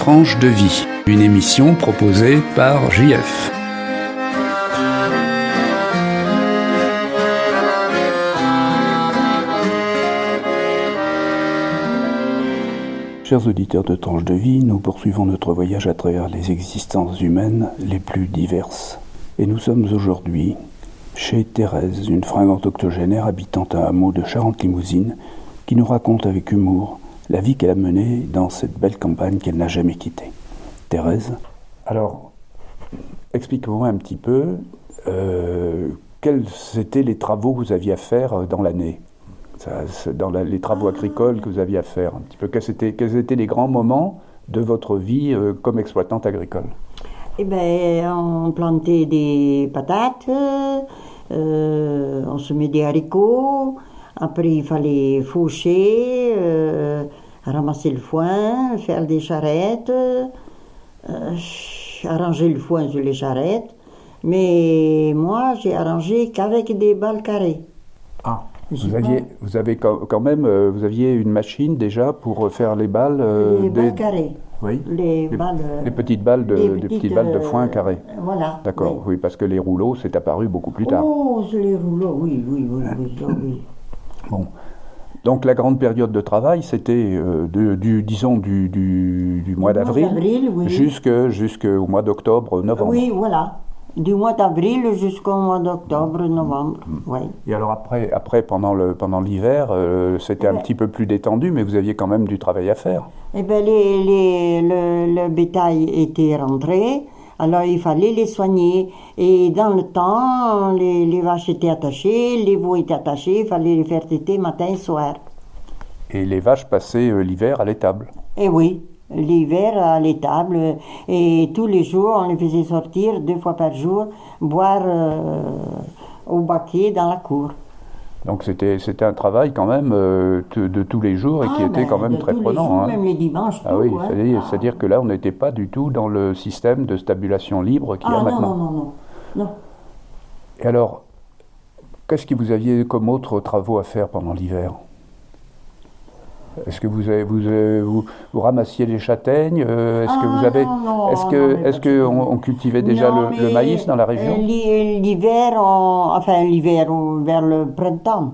Tranche de vie, une émission proposée par JF. Chers auditeurs de Tranche de vie, nous poursuivons notre voyage à travers les existences humaines les plus diverses. Et nous sommes aujourd'hui chez Thérèse, une fringante octogénaire habitant un hameau de Charente-Limousine, qui nous raconte avec humour la vie qu'elle a menée dans cette belle campagne qu'elle n'a jamais quittée. Thérèse, alors, explique-moi un petit peu quels étaient les travaux que vous aviez à faire dans l'année, les travaux agricoles que vous aviez à faire, un petit peu. Quels étaient les grands moments de votre vie comme exploitante agricole? Eh bien, on plantait des patates, on semait des haricots, après il fallait faucher, ramasser le foin, faire des charrettes, arranger le foin sur les charrettes. Mais moi, j'ai arrangé qu'avec des balles carrées. Ah, vous aviez une machine déjà pour faire les balles les balles carrées. Oui. Les petites balles de foin carrées. Voilà. D'accord, oui, parce que les rouleaux, c'est apparu beaucoup plus tard. Oh, les rouleaux, oui. Bon. Donc la grande période de travail, c'était du mois d'avril oui. jusqu'au mois d'octobre, novembre. Oui, voilà. Du mois d'avril jusqu'au mois d'octobre, novembre. Oui. Et alors après pendant l'hiver, c'était un petit peu plus détendu, mais vous aviez quand même du travail à faire. Eh bien, le bétail était rentré, alors il fallait les soigner. Et dans le temps, les vaches étaient attachées, les veaux étaient attachés, il fallait les faire téter matin et soir. Et les vaches passaient l'hiver à l'étable? Eh oui. L'hiver à l'étable, et tous les jours on les faisait sortir 2 fois par jour, boire au baquet dans la cour. Donc c'était un travail quand même de tous les jours et qui était quand même très prenant. Jours, même les dimanches. Ah oui, c'est-à-dire que là on n'était pas du tout dans le système de stabulation libre qu'il y a maintenant. Non. Et alors, qu'est-ce que vous aviez comme autres travaux à faire pendant l'hiver? Est-ce que vous ramassiez les châtaignes? Est-ce qu'on cultivait déjà le maïs dans la région? L'hiver, vers le printemps.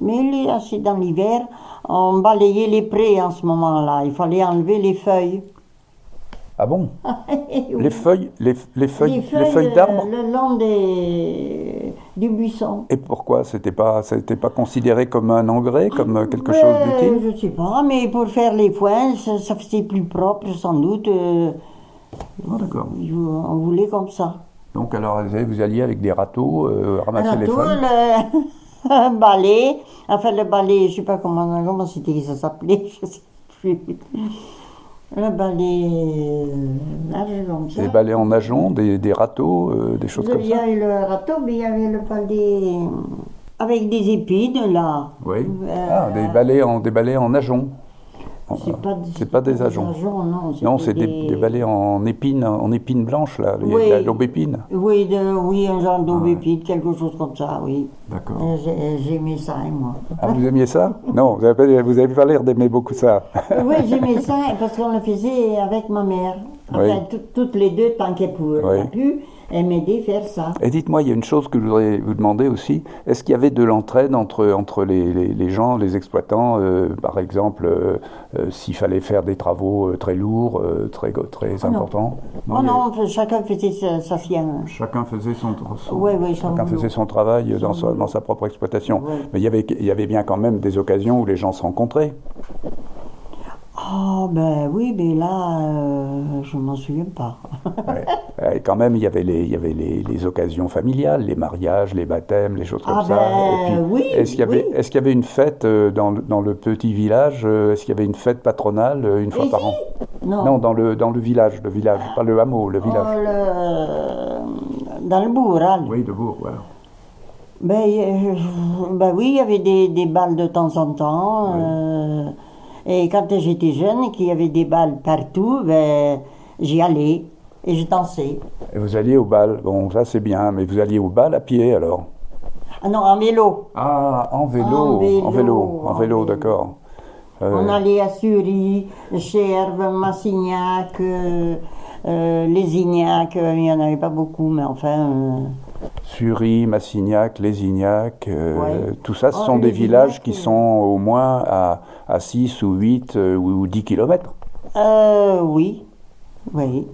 Mais dans l'hiver, on balayait les prés en ce moment-là. Il fallait enlever les feuilles. Ah bon? Oui. Les feuilles d'arbres? Le long du buisson. Et pourquoi? C'était pas considéré comme un engrais, comme quelque chose d'utile? Je sais pas, mais pour faire les foins, ça faisait plus propre sans doute. D'accord. On voulait comme ça. Donc alors vous alliez avec des râteaux ramasser les feuilles? Un balai, le balai, je sais pas comment c'était que ça s'appelait, je sais plus. Le balai nageon. Des balais en nageon, des râteaux, des choses comme ça? Il y avait le râteau, mais il y avait le balai avec des épines, là. Oui. Des balais en nageon. C'est pas des ajoncs. Non, c'est des balais en épines blanches, là, l'aubépine. Oui, un genre d'aubépine, quelque chose comme ça, oui. D'accord. J'aimais ça, moi. Ah, vous aimiez ça? Non, vous avez pas l'air d'aimer beaucoup ça. Oui, j'aimais ça, parce qu'on le faisait avec ma mère. Enfin, toutes les deux, tant qu'elle a pu, elle m'aidait à faire ça. Et dites-moi, il y a une chose que je voudrais vous demander aussi. Est-ce qu'il y avait de l'entraide entre les gens, les exploitants, par exemple, s'il fallait faire des travaux très lourds, très importants? Non, chacun faisait sa sienne. Chacun faisait son son travail dans sa propre exploitation. Oui. Mais il y avait bien quand même des occasions où les gens se rencontraient. Oh, ben oui, mais là, je m'en souviens pas. Et quand même, il y avait les occasions familiales, les mariages, les baptêmes, les choses comme ça. Et puis, oui. Est-ce qu'il y avait une fête dans le petit village? Est-ce qu'il y avait une fête patronale une fois par an? Non, dans le village, pas le hameau, le village. Dans le bourg, hein? Oui, le bourg, voilà. Ben oui, il y avait des balles de temps en temps. Oui. Et quand j'étais jeune, qu'il y avait des balles partout, j'y allais et je dansais. Et vous alliez au bal? Bon, ça c'est bien, mais vous alliez au bal à pied alors? Ah non, en vélo. Ah, en vélo, d'accord. On allait à Sury, Cherves, Massignac, Lézignac, il n'y en avait pas beaucoup, mais enfin... Sury, Massignac, Lézignac, Ouais. tout ça, ce Oh, sont des Lézignac, villages qui sont au moins à 6 ou 8 ou 10 kilomètres. Oui, oui.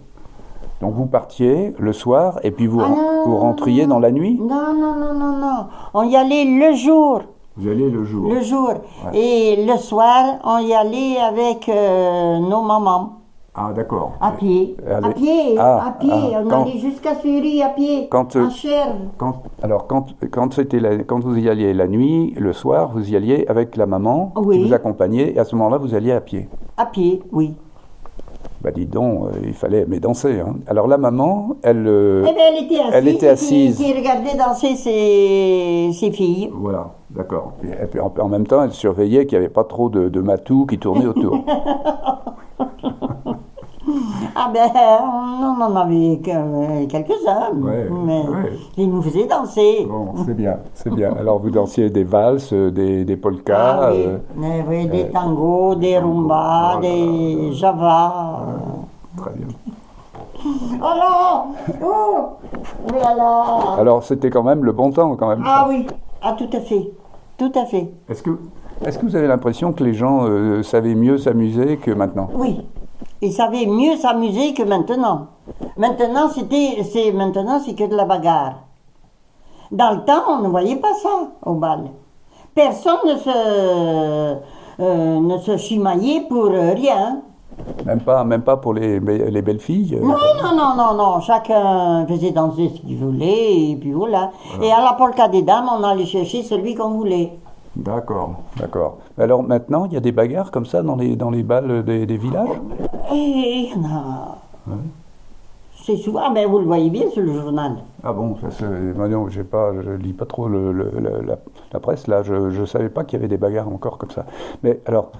Donc vous partiez le soir et puis vous, Ah non, vous rentriez non, dans la nuit? Non, non, non, non, non. On y allait le jour. Vous allez le jour. Le jour. Ouais. Et le soir, on y allait avec nos mamans. Ah d'accord. À pied. Allez. À pied. Ah, À pied. ah, On quand- allait jusqu'à Sury à pied. Quand, à Cherves. Quand vous y alliez la nuit, le soir, vous y alliez avec la maman Oui. qui vous accompagnait et à ce moment-là, vous alliez à pied. À pied, oui. Bah dites donc, il fallait aimer danser. Hein. Alors la maman, elle... Eh bien, elle était assise. Elle était assise. Qui regardait danser ses filles. Voilà, d'accord. Et puis en même temps, elle surveillait qu'il n'y avait pas trop de matous qui tournaient autour. Ah ben, on en avait quelques-uns. Ouais, mais ouais. ils nous faisaient danser. Bon, c'est bien, c'est bien. Alors vous dansiez des valses, des polkas. Ah oui, oui, des tangos, des rumbas, oh là des là. javas. Très bien. Oh là! Oh là là! Alors c'était quand même le bon temps, quand même. Ah oui, ah tout à fait, tout à fait. Est-ce que vous avez l'impression que les gens savaient mieux s'amuser que maintenant? Oui, ils savaient mieux s'amuser que maintenant. Maintenant, c'est que de la bagarre. Dans le temps, on ne voyait pas ça au bal. Personne ne se chimaillait pour rien. Même pas pour les belles filles. Non, non, non, non, non. Chacun faisait danser ce qu'il voulait, et puis voilà. Et à la polka des dames, on allait chercher celui qu'on voulait. D'accord, d'accord. Alors maintenant, il y a des bagarres comme ça dans les bals des villages? Et il y en a. C'est souvent, mais vous le voyez bien sur le journal. Ah bon, ça c'est... moi, non, je lis pas trop la presse là, je ne savais pas qu'il y avait des bagarres encore comme ça. Mais alors,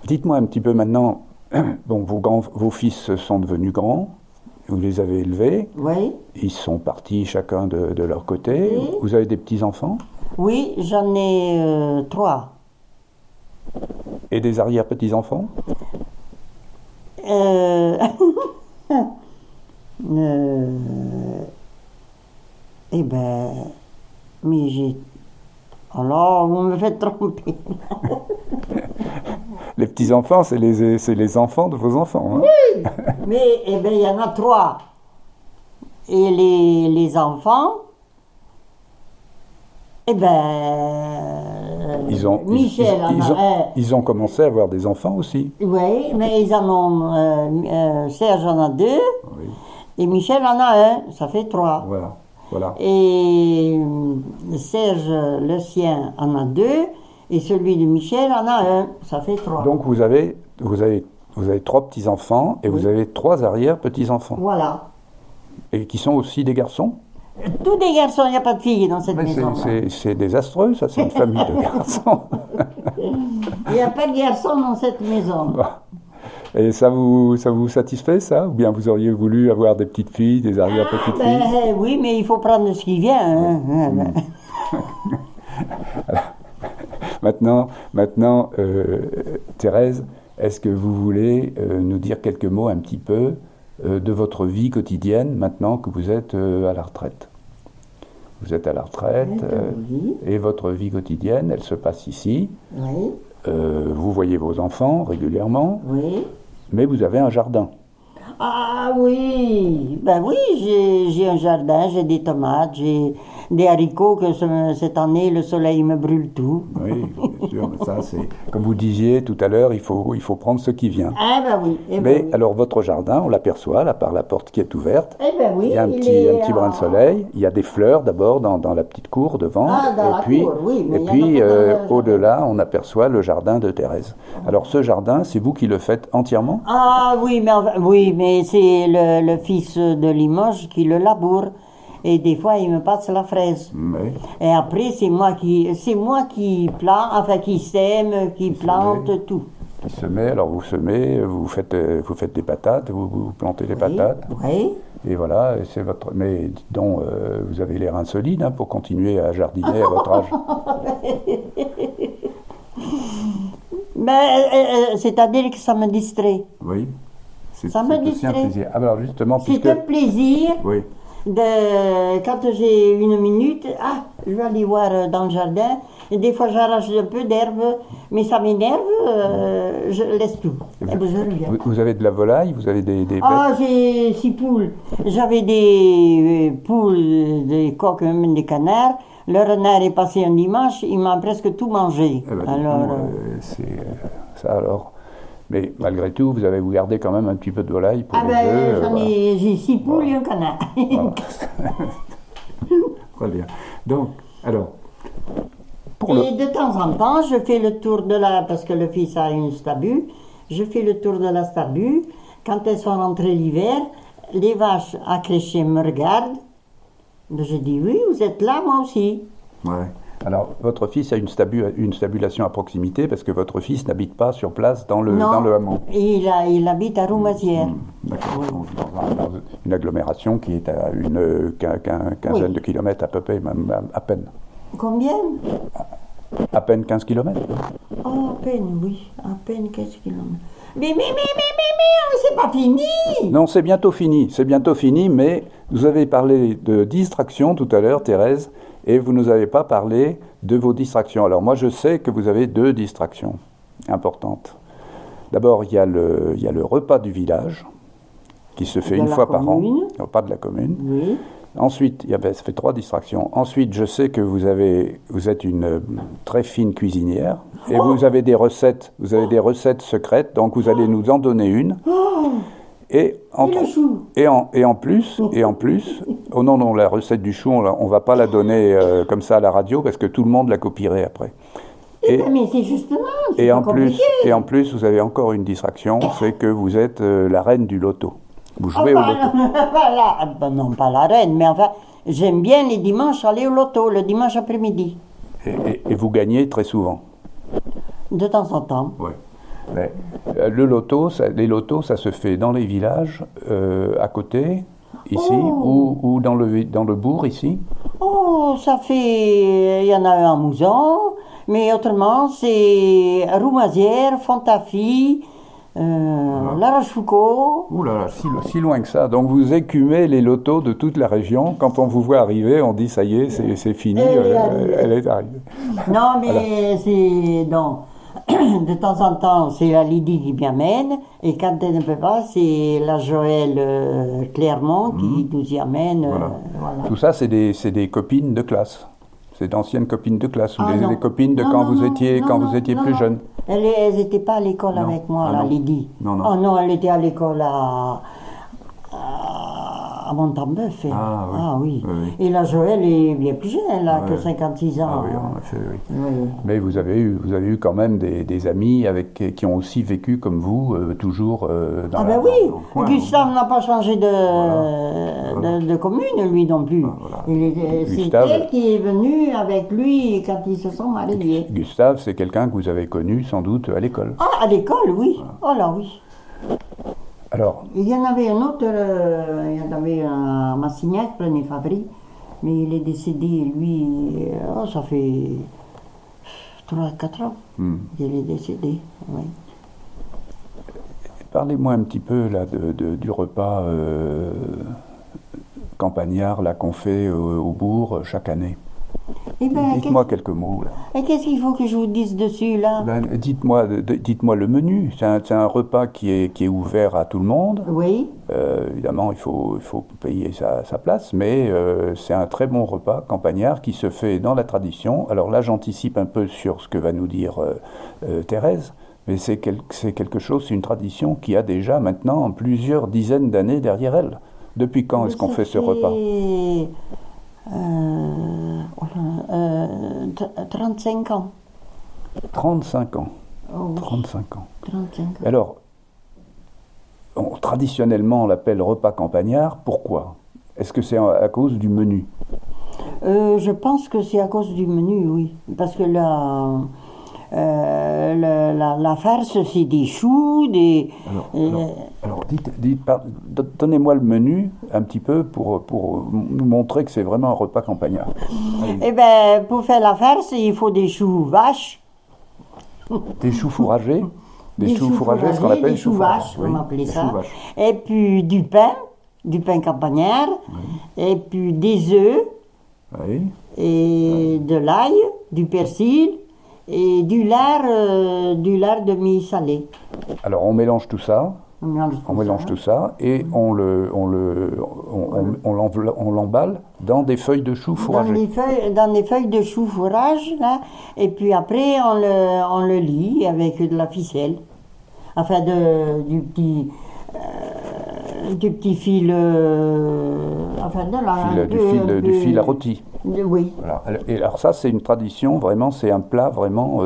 dites-moi un petit peu maintenant, bon, vos fils sont devenus grands, vous les avez élevés, Oui, ils sont partis chacun de leur côté, Oui. vous avez des petits-enfants oui, j'en ai 3. et des arrière-petits-enfants? Euh, eh ben, mais j'ai... Alors, vous me faites tromper. Les petits-enfants, c'est les enfants de vos enfants. Hein? Mais, eh ben, il y en a 3. Et les enfants, eh ben, Michel en a un. ils ont commencé à avoir des enfants aussi. Oui, mais ils en ont, Serge en a 2, Oui. et Michel en a un, ça fait 3. Voilà, voilà. Et Serge, le sien, en a 2, et celui de Michel en a un, ça fait 3. Donc vous avez 3 petits-enfants et vous avez 3 arrière-petits-enfants. Voilà. Et qui sont aussi des garçons? Tous des garçons, il n'y a pas de filles dans cette Mais maison. c'est désastreux, ça, c'est une famille de garçons. Il n'y a pas de garçons dans cette maison. Et ça vous satisfait, ça? Ou bien vous auriez voulu avoir des petites filles, des arrière-petites filles? Ben, oui, mais il faut prendre ce qui vient. Hein. Maintenant, Thérèse, est-ce que vous voulez nous dire quelques mots un petit peu de votre vie quotidienne maintenant que vous êtes à la retraite? Vous êtes à la retraite Oui. et votre vie quotidienne, elle se passe ici. Oui, Vous voyez vos enfants régulièrement, oui. mais vous avez un jardin. Ah oui, ben oui, j'ai un jardin, j'ai des tomates, j'ai des haricots que cette année le soleil me brûle tout. Oui, bien sûr, mais ça c'est... Comme vous disiez tout à l'heure, il faut prendre ce qui vient. Ah ben oui, eh ben Mais oui. alors votre jardin, on l'aperçoit là par la porte qui est ouverte. Eh ben oui, Il y a un il petit, est un petit brin de soleil, il y a des fleurs d'abord dans la petite cour devant, Ah, dans la puis, cour, oui, mais et il y en a puis pas dans le jardin. au-delà on aperçoit le jardin de Thérèse. Alors ce jardin, c'est vous qui le faites entièrement? Ah oui, mais c'est le fils de Limoges qui le laboure. Et des fois, il me passe la fraise. Oui. Et après, c'est moi qui plante, enfin qui sème, qui plante semez. tout. Qui semez, alors vous semez, vous faites des patates, vous plantez des patates, Oui. et voilà, et c'est votre... Mais dites donc, vous avez les reins solides hein, pour continuer à jardiner à votre âge. C'est-à-dire que ça me distrait. Oui. Ça me c'est aussi un distrait. plaisir. Ah, alors justement, C'est puisque... un plaisir. Oui. Quand j'ai une minute, je vais aller voir dans le jardin. Et des fois, j'arrache un peu d'herbe, mais ça m'énerve, je laisse tout. Et ben, je reviens. Vous avez de la volaille, vous avez des bêtes? J'ai 6 poules. J'avais des poules, des coqs, même des canards. Le renard est passé un dimanche, il m'a presque tout mangé. Eh ben, Alors, c'est ça alors. Mais malgré tout, vous gardez quand même un petit peu de volaille pour les œufs. j'ai 6 poules et un canard. Voilà. Très bien. Donc, alors, Et de temps en temps, je fais le tour de parce que le fils a une stabule, je fais le tour de la stabule. Quand elles sont rentrées l'hiver, les vaches accréchées me regardent. Je dis oui, vous êtes là, moi aussi. Ouais. Alors, votre fils a une stabulation à proximité parce que votre fils n'habite pas sur place dans le hameau. Il habite à Roumazières. D'accord. Dans une agglomération qui est à une quinzaine de kilomètres à peu près, même à peine. Combien? À peine 15 kilomètres. Oh, à peine, oui. À peine 15 kilomètres. Mais, c'est pas fini! Non, c'est bientôt fini, mais vous avez parlé de distraction tout à l'heure, Thérèse, et vous ne nous avez pas parlé de vos distractions. Alors moi, je sais que vous avez 2 distractions importantes. D'abord, il y a le repas du village, qui se fait une fois par an, le repas de la commune. Oui. Ensuite, ça fait 3 distractions. Ensuite, je sais que vous êtes une très fine cuisinière et vous avez des recettes secrètes. Donc, vous allez nous en donner une. Et en plus, oh non, la recette du chou, on va pas la donner comme ça à la radio parce que tout le monde la copierait après. Mais c'est justement, c'est pas compliqué. Et en plus, vous avez encore une distraction, c'est que vous êtes la reine du loto. Vous jouez au loto. Non, pas la reine, mais enfin, j'aime bien les dimanches aller au loto, le dimanche après-midi. Et vous gagnez très souvent. De temps en temps. Oui. Mais, les lotos, ça se fait dans les villages, à côté, ici, ou dans le bourg, ici. Oh, il y en a un à Mouzon, mais autrement, c'est Roumazières, Fontafie, La Rochefoucauld. Ouh là là, si loin que ça. Donc vous écumez les lotos de toute la région. Quand on vous voit arriver, on dit ça y est, c'est fini, elle est arrivée. Non, mais c'est... Non. De temps en temps, c'est la Lydie qui m'y amène, et quand elle ne peut pas, c'est la Joëlle Clermont qui nous y amène. Voilà. Tout ça, c'est des copines de classe. C'est d'anciennes copines de classe, ou des copines de quand vous étiez plus jeune. Elles n'étaient pas à l'école avec moi, la Lydie. Non. Oh non, elle était à l'école à Montambeuf. Ah oui. Oui. Et la Joëlle est bien plus jeune, elle a que 56 ans. Ah oui, en effet, oui. Oui. Mais vous avez eu quand même des amis qui ont aussi vécu comme vous, toujours dans dans le coin. Gustave n'a pas changé de commune, lui non plus. C'est elle qui est venue avec lui quand ils se sont mariés. Gustave, c'est quelqu'un que vous avez connu sans doute à l'école. Ah, à l'école, oui. Oh là, oui. Alors, il y en avait un autre, il y en avait un Massignac, René Favry, mais il est décédé, lui, ça fait 3-4 ans qu'il est décédé. Oui. Parlez-moi un petit peu là, du repas campagnard là, qu'on fait au bourg chaque année. Dites-moi quelques mots. Là. Et qu'est-ce qu'il faut que je vous dise dessus, là? Dites-moi le menu. C'est un repas qui est ouvert à tout le monde. Oui. Évidemment, il faut payer sa place, mais c'est un très bon repas campagnard qui se fait dans la tradition. Alors là, j'anticipe un peu sur ce que va nous dire Thérèse, mais c'est quelque chose, c'est une tradition qui a déjà maintenant plusieurs dizaines d'années derrière elle. Depuis quand est-ce qu'on fait ce repas? 35 ans. 35 ans. Oh, 35 ans. 35 ans. Alors, traditionnellement, on l'appelle repas campagnard. Pourquoi? Est-ce que c'est à cause du menu? Je pense que c'est à cause du menu, oui. Parce que la farce, c'est des choux, des... Alors donnez-moi le menu un petit peu pour nous montrer que c'est vraiment un repas campagnard. Eh bien, pour faire la farce, il faut des choux vaches, Des choux fourragés. Des choux fourragés, ce qu'on appelle des choux vaches, oui, on appelait des ça. choux vaches. Et puis du pain campagnard, et puis des œufs, Oui. et de l'ail, du persil, et du lard demi-salé. Alors on mélange tout ça. On mélange On mélange tout ça et on l'emballe dans des feuilles de choux fourragés. Dans des feuilles de chou fourrage, là, et puis après on le lie avec de la ficelle, enfin du petit fil, enfin Du fil à rôti. Oui. Voilà. Et alors ça c'est une tradition, vraiment, c'est un plat vraiment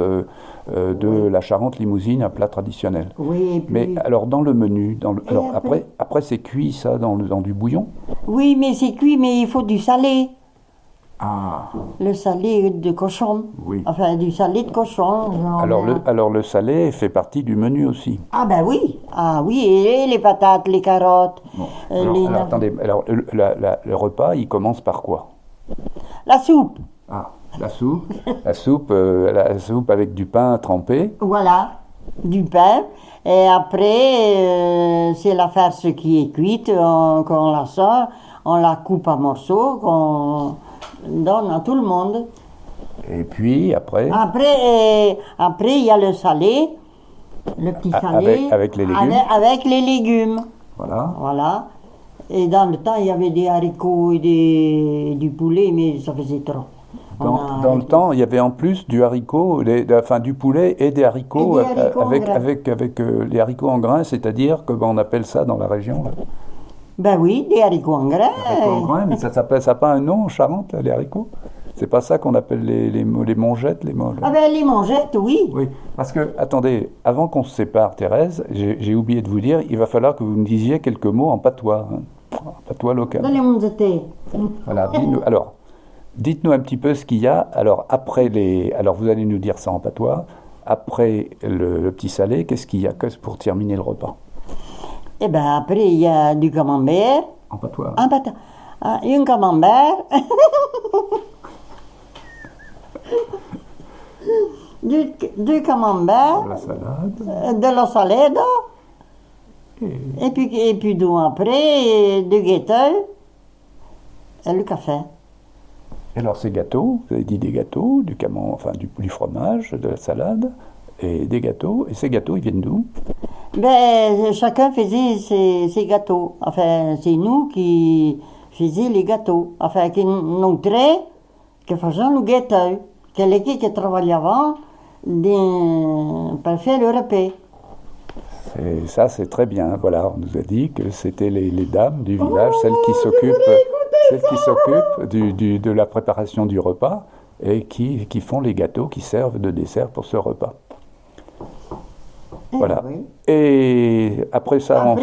de la Charente limousine, un plat traditionnel. Oui, et puis, Mais alors dans le menu, alors après- après c'est cuit ça dans du bouillon. oui, mais c'est cuit, mais il faut du salé. Ah. Le salé de cochon. Oui. Enfin, du salé de cochon. genre, Alors le salé fait partie du menu aussi. Ah ben oui, et les patates, les carottes, Alors, attendez, alors le repas il commence par quoi? la soupe, Ah, la soupe. la soupe avec du pain trempé. voilà, du pain. Et après, c'est la farce qui est cuite, qu'on la sort, on la coupe en morceaux, qu'on donne à tout le monde. Et puis après, Après, il y a le salé, le petit salé. avec les légumes. Avec les légumes. voilà. Voilà. Et dans le temps, il y avait des haricots et du poulet, mais ça faisait trop. Dans le temps, il y avait en plus du haricot, du poulet et des haricots, Et des haricots en grains. avec les haricots en grains, c'est-à-dire, comment on appelle ça dans la région là? Ben oui, des haricots en grains. Haricots en grains, mais ça n'a pas un nom en Charente, là, les haricots? C'est pas ça qu'on appelle les mongettes, Ah ben les mangettes, oui. Oui, parce que, attendez, avant qu'on se sépare, Thérèse, j'ai oublié de vous dire, il va falloir que vous me disiez quelques mots en patois, en patois local. Dans les mangettes. Voilà, dites-nous un petit peu ce qu'il y a. Alors, alors vous allez nous dire ça en patois. Après le petit salé, qu'est-ce qu'il y a pour terminer le repas? Et ben après, il y a du camembert. En patois. Un camembert. du camembert. De la salade. De la salade. Et puis donc après, du gâteau. Et le café. Et alors, ces gâteaux, vous avez dit des gâteaux, du fromage, de la salade, et des gâteaux. Et ces gâteaux, ils viennent d'où? Ben, chacun faisait ses gâteaux. Enfin, c'est nous qui faisions les gâteaux. Enfin, qui nous faisions le gâteau. Quelqu'un qui travaillait avant pour faire le repas. Et ça, c'est très bien. Voilà, on nous a dit que c'était les dames du village, celles qui s'occupent de la préparation du repas et qui font les gâteaux qui servent de dessert pour ce repas. Voilà. Oui. Et après ça,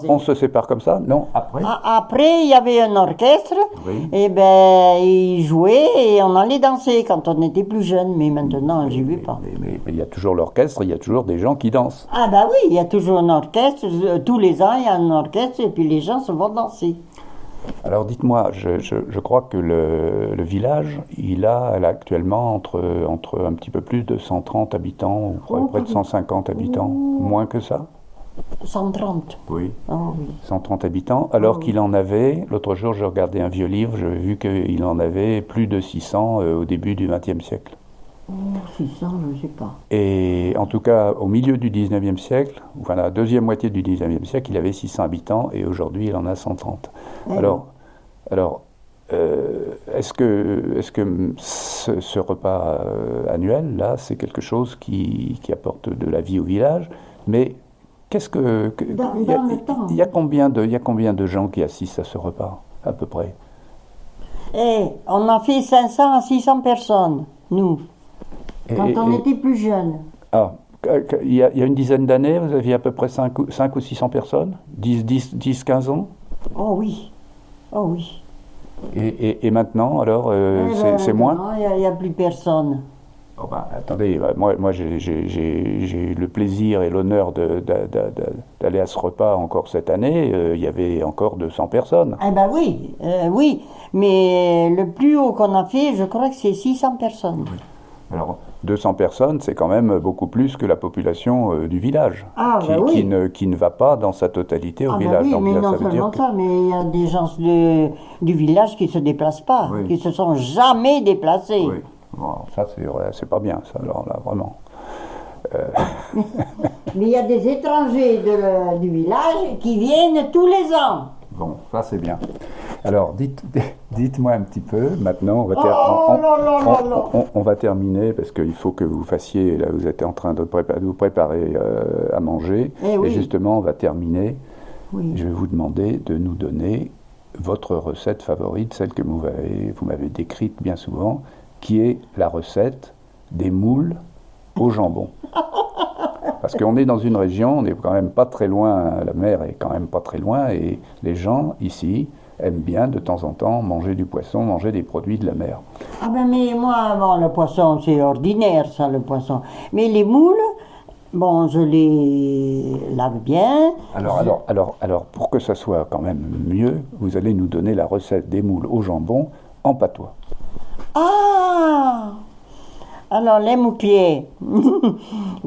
on se sépare comme ça? Non, après? Après, il y avait un orchestre. Oui. Et ben, ils jouaient et on allait danser quand on était plus jeune. Mais maintenant, j'y vais pas. Mais il y a toujours l'orchestre, il y a toujours des gens qui dansent. Ah bah oui, il y a toujours un orchestre. Tous les ans, il y a un orchestre et puis les gens se vont danser. Alors dites-moi, je crois que le village, il a actuellement entre un petit peu plus de 130 habitants, ou près de 150 habitants, moins que ça? 130. Oui. Oh oui. 130 habitants, alors qu'il en avait, l'autre jour je regardais un vieux livre, j'ai vu qu'il en avait plus de 600 au début du XXe siècle. Oh, 600, je ne sais pas. Et en tout cas, au milieu du XIXe siècle, enfin la deuxième moitié du XIXe siècle, il avait 600 habitants et aujourd'hui il en a 130. Alors, est-ce que ce repas annuel, là, c'est quelque chose qui apporte de la vie au village? Mais qu'est-ce que... Dans le temps. Il y a combien de gens qui assistent à ce repas, à peu près? On a fait 500 à 600 personnes, nous, quand on était plus jeunes. Ah, il y a une dizaine d'années, vous aviez à peu près 5 ou 600 personnes? 10, 15 ans? Oh oui. Oh oui. Et maintenant, alors, c'est moins? Non, il n'y a plus personne. Oh ben, attendez, moi j'ai eu le plaisir et l'honneur d'aller à ce repas encore cette année. Il y avait encore 200 personnes. Eh ben oui, oui. Mais le plus haut qu'on a fait, je crois que c'est 600 personnes. Alors, 200 personnes, c'est quand même beaucoup plus que la population du village, Ah, ben oui. qui ne va pas dans sa totalité au Ah ben village. oui, Donc, mais ça non veut dire seulement que- ça, mais il y a des gens du village qui se déplacent pas, Oui. qui se sont jamais déplacés. Oui, bon, ça c'est vrai, c'est pas bien, ça, alors là, vraiment. Mais il y a des étrangers du village qui viennent tous les ans. Bon, ça c'est bien. Alors, dites-moi un petit peu, maintenant, Oh là là là là. on va terminer, parce qu'il faut que vous fassiez, là vous êtes en train de vous préparer à manger, Eh oui. et justement on va terminer. Oui. Je vais vous demander de nous donner votre recette favorite, celle que vous m'avez décrite bien souvent, qui est la recette des moules au jambon. Parce qu'on est dans une région, on n'est quand même pas très loin, la mer est quand même pas très loin, et les gens ici aiment bien de temps en temps manger du poisson, manger des produits de la mer. Ah ben mais moi, bon, le poisson, c'est ordinaire, ça, le poisson. Mais les moules, bon, je les lave bien. Alors, pour que ça soit quand même mieux, vous allez nous donner la recette des moules au jambon en patois. Ah! Alors, les moucliers,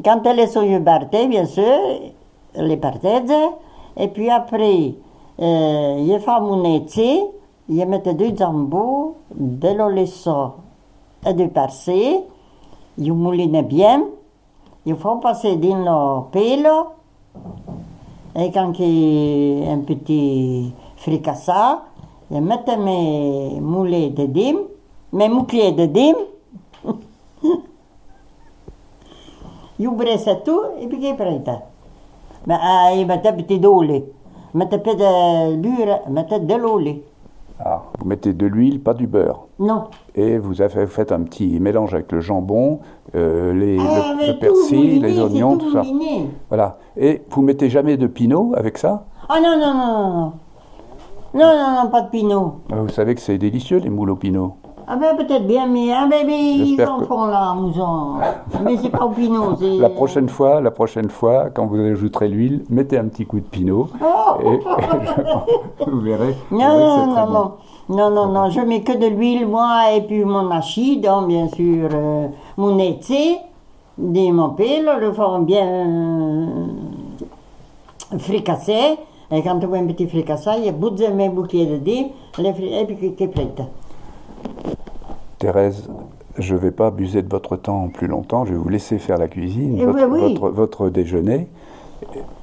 quand elles sont partées, bien sûr, les partez, et puis après, je fais mon étier, je mets du jambon, de l'olio et du persil, je mouline bien, je fais passer dans le pelo, et quand il y a un petit fricassat, je mets mes moulets dedans, mes moucliers dedans, je brasse tout et puis c'est prêt. Mais je mets un petit d'huile, je mets un peu de beurre, je mets de l'huile. Ah, vous mettez de l'huile, pas du beurre. Non. Et vous faites un petit mélange avec le jambon, Mais le tout persil, mouliné, les oignons, c'est tout ça. mouliné. Voilà. Et vous mettez jamais de pinot avec ça? Ah non, non, non, non, non. Non, non, non, pas de pinot. Vous savez que c'est délicieux, les moules au pinot. Ah ben peut-être bien, mais ils J'espère en que- font là, mousson. Mais c'est pas au pinot, c'est... La prochaine fois, quand vous ajouterez l'huile, mettez un petit coup de pinot. Oh. Vous verrez. Non, vous verrez que c'est non, très non, bon. non. Non, non, non, je mets que de l'huile, moi, et puis mon hachis, donc bien sûr, mon étier, de mon pelo, le font bien fricassé. Et quand tu vois un petit fricassé, il y a bout de mes bouquets dedans, et puis qui est prêt. Thérèse, je ne vais pas abuser de votre temps plus longtemps. Je vais vous laisser faire la cuisine, Eh ben oui. votre déjeuner.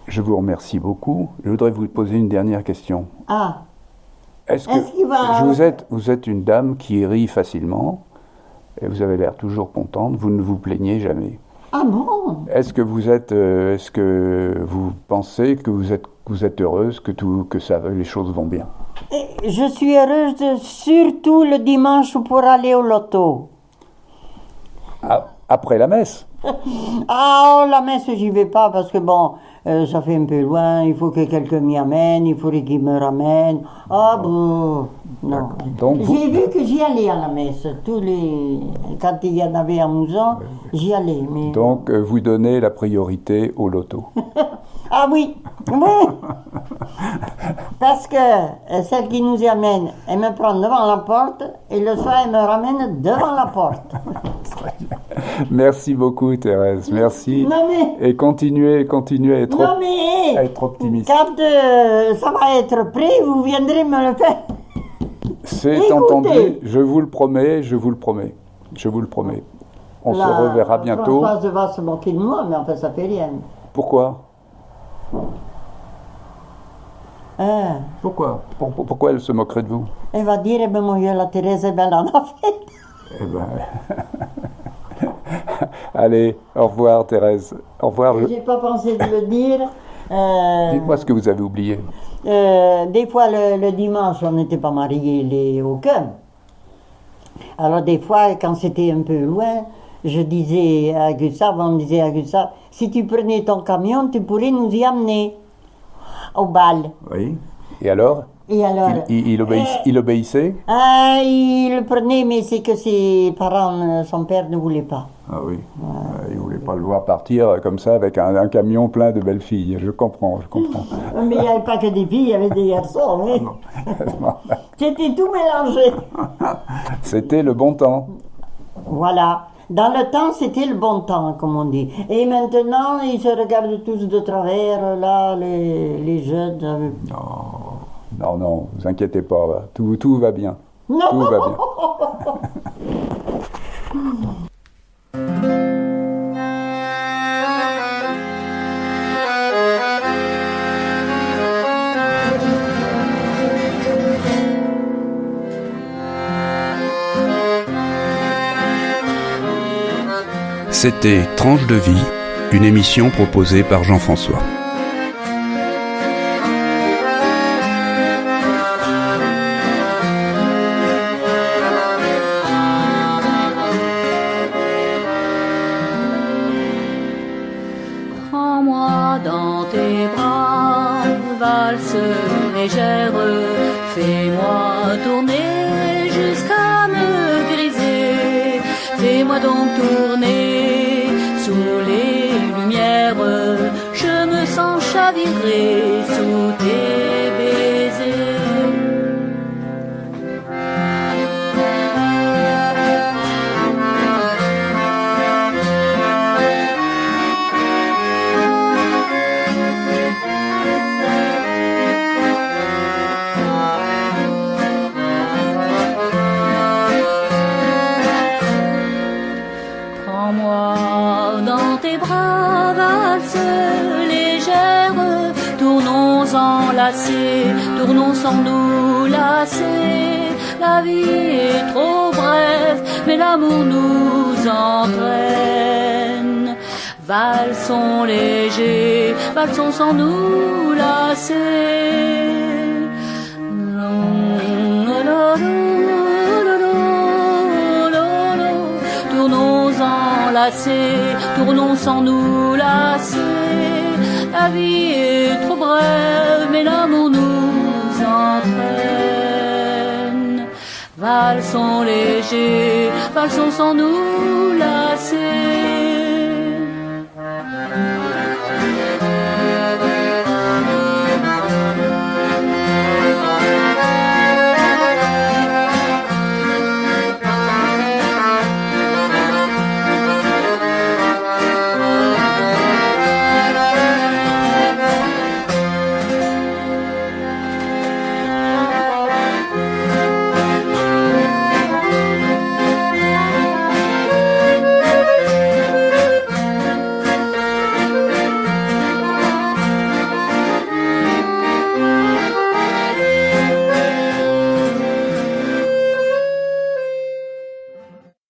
Je vous remercie beaucoup. Je voudrais vous poser une dernière question. Ah, Est-ce Est-ce qu'il va- vous êtes une dame qui rit facilement et vous avez l'air toujours contente. Vous ne vous plaignez jamais. ah bon? Est-ce que vous pensez que vous êtes heureuse, que les choses vont bien? Et je suis heureuse surtout le dimanche pour aller au loto. Après la messe? Ah, oh, la messe, j'y vais pas parce que bon, ça fait un peu loin, il faut que quelqu'un m'y amène, il faudrait qu'il me ramène. Ah bon, non. Donc vous- J'ai vu que j'y allais à la messe, quand il y en avait à Mouzon, j'y allais. Mais... Donc vous donnez la priorité au loto. Ah oui, oui. Parce que celle qui nous y amène, elle me prend devant la porte et le soir, elle me ramène devant la porte. Merci beaucoup Thérèse, merci. Non mais... Et continuez à être, Non mais, à être optimiste. quand ça va être prêt, vous viendrez me le faire. C'est Écoutez. entendu, je vous le promets, je vous le promets. Je vous le promets. On se reverra bientôt. Françoise va se moquer de moi, mais enfin ça fait rien. Pourquoi? Hein, Pourquoi elle se moquerait de vous? elle va dire, eh ben mon Dieu, la Thérèse est belle en affaire. Eh ben... Allez, au revoir Thérèse. Au revoir. J'ai pas pensé de le dire. Dites-moi ce que vous avez oublié. Des fois, le dimanche, on n'était pas mariés aucun. Alors, des fois, quand c'était un peu loin, je disais à Gustave, on me disait à Gustave, si tu prenais ton camion, tu pourrais nous y amener au bal. Oui. Et alors? Et alors, Il obéissait? ah, il le prenait, mais c'est que ses parents, son père ne voulait pas. Ah oui. Il ne voulait pas le voir partir comme ça avec un camion plein de belles filles. Je comprends. Mais il n'y avait pas que des filles, il y avait des garçons. Mais... C'était tout mélangé. C'était le bon temps. Voilà. Dans le temps, c'était le bon temps, comme on dit. Et maintenant, ils se regardent tous de travers, là, les jeunes. Non, vous inquiétez pas, tout va bien. Non. Tout va bien. C'était Tranche de vie, une émission proposée par Jean-François. Prends-moi dans tes bras, valse légère, fais-moi tourner jusqu'à me griser, fais-moi donc tourner sous les lumières, je me sens chavirer sous tes baisers. Prends-moi dans tes bras, valse légère, tournons enlacés, tournons sans nous lasser. La vie est trop brève, mais l'amour nous entraîne. Valsons légers, valsons sans nous lasser. Tournons enlacés, tournons sans nous lasser. La vie est trop brève, mais l'amour nous entraîne. Valsons légers, valsons sans nous lasser.